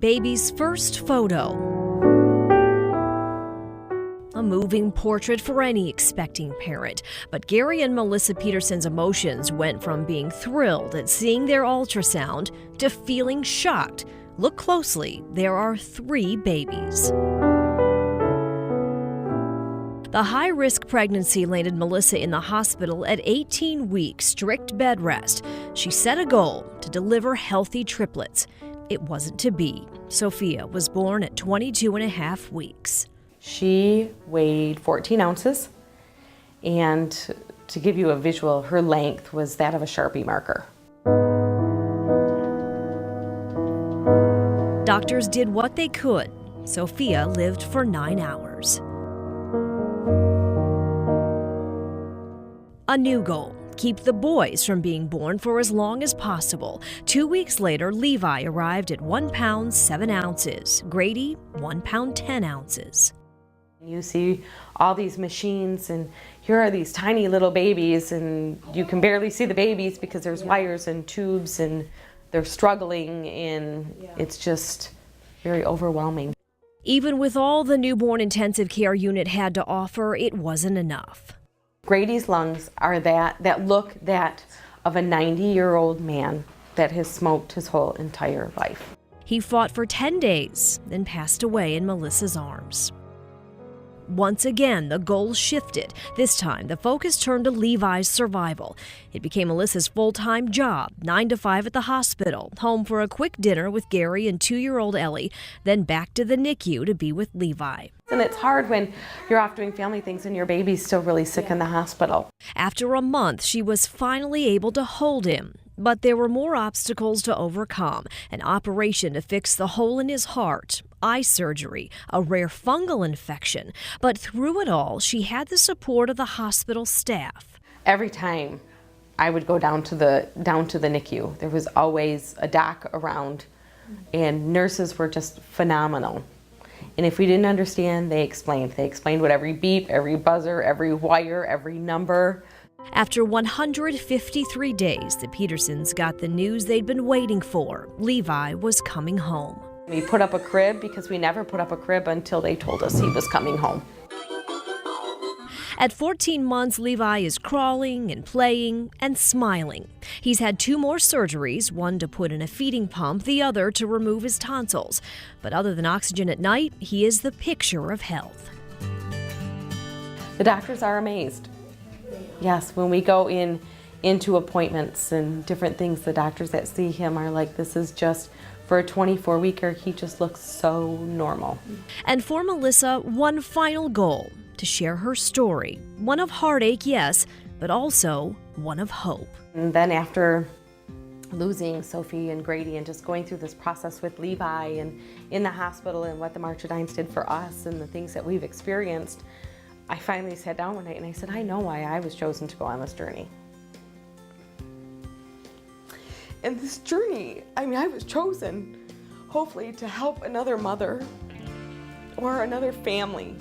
Baby's first photo. A moving portrait for any expecting parent. But Gary and Melissa Petersen's emotions went from being thrilled at seeing their ultrasound to feeling shocked. Look closely, there are 3 babies. The high-risk pregnancy landed Melissa in the hospital at 18 weeks, strict bed rest. She set a goal to deliver healthy triplets. It wasn't to be. Sophia was born at 22 and a half weeks. She weighed 14 ounces, and to give you a visual, her length was that of a Sharpie marker. Doctors did what they could. Sophia lived for 9 hours. A new goal: keep the boys from being born for as long as possible. 2 weeks later, Levi arrived at 1 pound 7 ounces. Grady, 1 pound 10 ounces. You see all these machines, and here are these tiny little babies, and you can barely see the babies because there's wires and tubes, and they're struggling, and it's just very overwhelming. Even with all the newborn intensive care unit had to offer, it wasn't enough. Grady's lungs are that of a 90-year-old man that has smoked his whole entire life. He fought for 10 days, then passed away in Melissa's arms. Once again, the goal shifted. This time, the focus turned to Levi's survival. It became Melissa's full-time job, 9 to 5 at the hospital, home for a quick dinner with Gary and 2-year-old Ellie, then back to the NICU to be with Levi. And it's hard when you're off doing family things and your baby's still really sick in the hospital. After a month, she was finally able to hold him. But there were more obstacles to overcome: an operation to fix the hole in his heart, eye surgery, a rare fungal infection. But through it all, she had the support of the hospital staff. Every time I would go down to the NICU, there was always a doc around, and nurses were just phenomenal. And if we didn't understand, they explained. They explained what every beep, every buzzer, every wire, every number. After 153 days, the Petersens got the news they'd been waiting for. Levi was coming home. We put up a crib because we never put up a crib until they told us he was coming home. At 14 months, Levi is crawling and playing and smiling. He's had 2 more surgeries, one to put in a feeding pump, the other to remove his tonsils. But other than oxygen at night, he is the picture of health. The doctors are amazed. Yes, when we go into appointments and different things, the doctors that see him are like, this is just, for a 24-weeker, he just looks so normal. And for Melissa, one final goal: to share her story. One of heartache, yes, but also one of hope. And then after losing Sophie and Grady and just going through this process with Levi and in the hospital and what the Marchadimes did for us and the things that we've experienced, I finally sat down one night and I said, I know why I was chosen to go on this journey. And this journey, I was chosen, hopefully, to help another mother or another family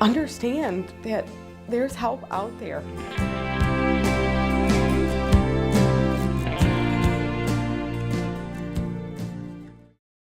understand that there's help out there.